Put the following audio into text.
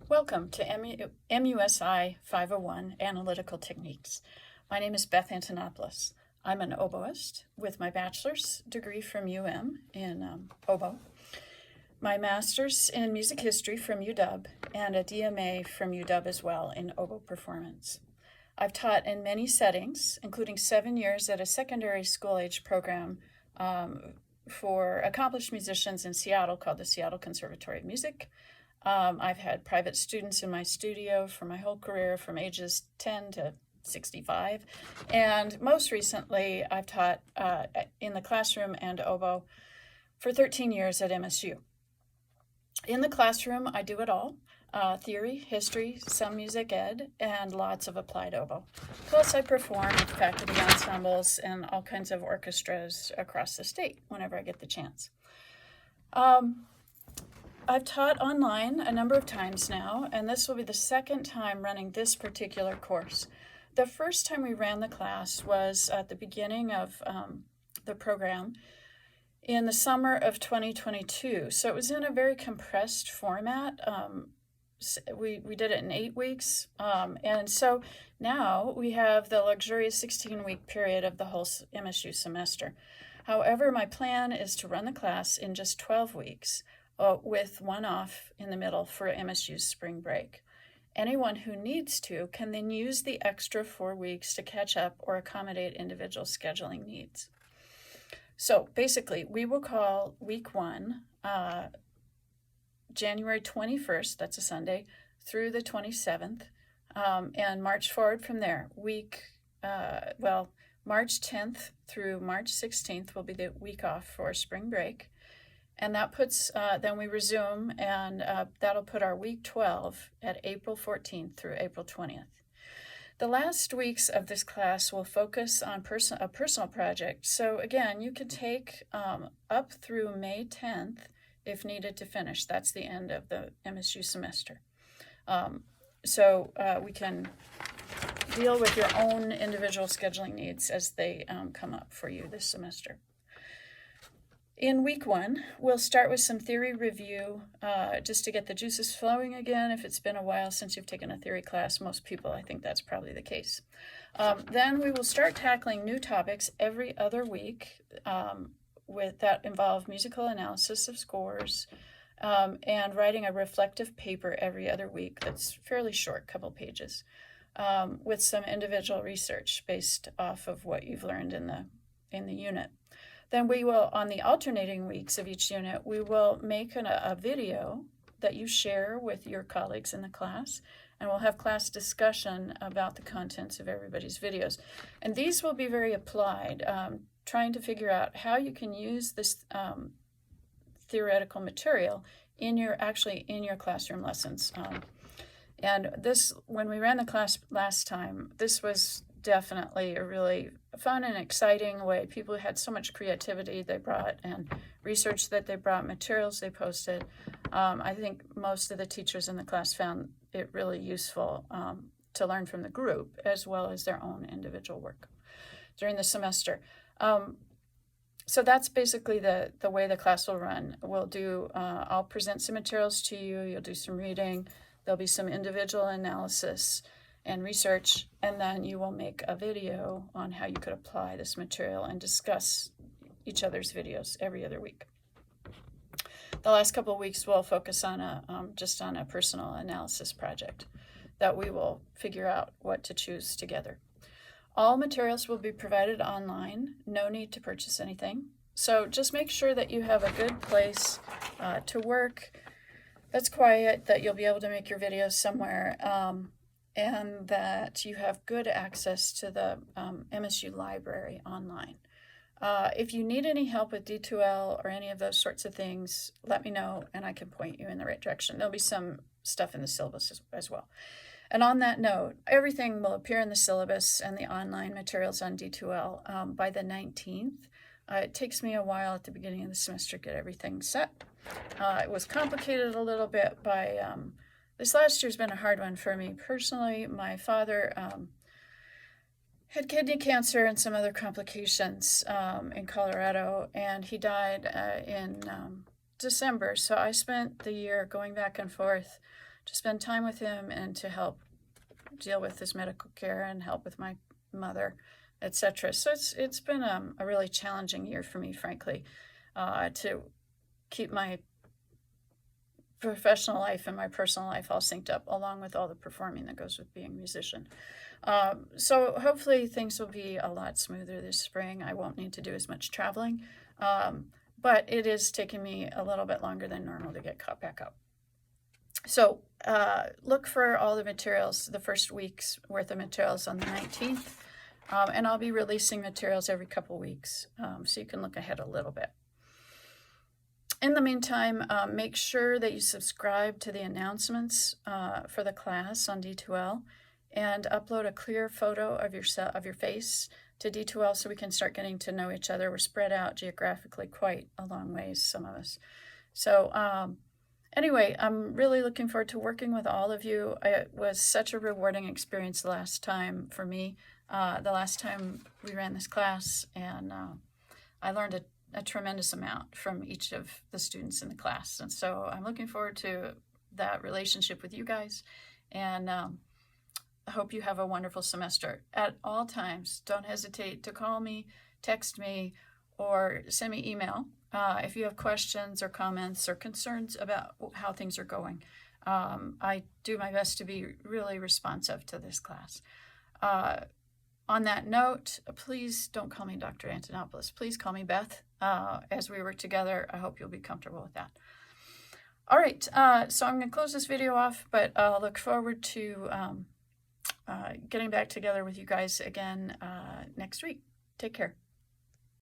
Welcome to MUSI 501 Analytical Techniques. My name is Beth Antonopoulos. I'm an oboist with my bachelor's degree from in oboe, my master's in music history from UW, and a DMA from UW as well in oboe performance. I've taught in many settings, including 7 years at a secondary school-age program for accomplished musicians in Seattle called the Seattle Conservatory of Music. I've had private students in my studio for my whole career from ages 10 to 65. And most recently, I've taught in the classroom and oboe for 13 years at MSU. In the classroom, I do it all. Theory, history, some music ed, and lots of applied oboe. Plus, I perform with faculty ensembles and all kinds of orchestras across the state whenever I get the chance. I've taught online a number of times now, and this will be the second time running this particular course. The first time we ran the class was at the beginning of the program in the summer of 2022. So it was in a very compressed format. We did it in 8 weeks. And so now we have the luxurious 16-week period of the whole MSU semester. However, my plan is to run the class in just 12 weeks. With one off in the middle for MSU's spring break. Anyone who needs to can then use the extra 4 weeks to catch up or accommodate individual scheduling needs. So basically, we will call week 1 January 21st, that's a Sunday, through the 27th, and march forward from there. March 10th through March 16th will be the week off for spring break. And that puts, then we resume, and that'll put our week 12 at April 14th through April 20th. The last weeks of this class will focus on a personal project. So again, you can take up through May 10th if needed to finish. That's the end of the MSU semester. So we can deal with your own individual scheduling needs as they come up for you this semester. In week 1, we'll start with some theory review, just to get the juices flowing again. If it's been a while since you've taken a theory class, most people, I think that's probably the case. Then we will start tackling new topics every other week that involve musical analysis of scores and writing a reflective paper every other week that's fairly short, couple pages, with some individual research based off of what you've learned in the unit. Then we will, on the alternating weeks of each unit, we will make a video that you share with your colleagues in the class, and we'll have class discussion about the contents of everybody's videos. And these will be very applied, trying to figure out how you can use this theoretical material in your classroom lessons. And this, when we ran the class last time, this was definitely a really fun and exciting way. People had so much creativity they brought and research that they brought, materials they posted. I think most of the teachers in the class found it really useful to learn from the group as well as their own individual work during the semester. So that's basically the way the class will run. I'll present some materials to you. You'll do some reading. There'll be some individual analysis and research, and then you will make a video on how you could apply this material and discuss each other's videos every other week. The last couple of weeks we'll focus on just on a personal analysis project that we will figure out what to choose together. All materials will be provided online, no need to purchase anything. So just make sure that you have a good place to work that's quiet, that you'll be able to make your videos somewhere, and that you have good access to the MSU library online. If you need any help with D2L or any of those sorts of things, let me know and I can point you in the right direction. There'll be some stuff in the syllabus as well. And on that note, everything will appear in the syllabus and the online materials on D2L by the 19th. It takes me a while at the beginning of the semester to get everything set. It was complicated a little bit by this last year's been a hard one for me personally. My father had kidney cancer and some other complications in Colorado, and he died in December. So I spent the year going back and forth to spend time with him and to help deal with his medical care and help with my mother, etc. So it's been a really challenging year for me, frankly, to keep my professional life and my personal life all synced up, along with all the performing that goes with being a musician. So hopefully things will be a lot smoother this spring. I won't need to do as much traveling, but it is taking me a little bit longer than normal to get caught back up. So look for all the materials, the first week's worth of materials on the 19th, and I'll be releasing materials every couple weeks, so you can look ahead a little bit. In the meantime, make sure that you subscribe to the announcements for the class on D2L, and upload a clear photo of your face to D2L so we can start getting to know each other. We're spread out geographically quite a long ways, some of us. So anyway, I'm really looking forward to working with all of you. It was such a rewarding experience the last time for me, the last time we ran this class, and I learned a tremendous amount from each of the students in the class. And so I'm looking forward to that relationship with you guys, and I hope you have a wonderful semester. At all times, don't hesitate to call me, text me, or send me email if you have questions or comments or concerns about how things are going. I do my best to be really responsive to this class. On that note, please don't call me Dr. Antonopoulos. Please call me Beth. As we work together, I hope you'll be comfortable with that. All right, so I'm going to close this video off, but I'll look forward to getting back together with you guys again next week. Take care.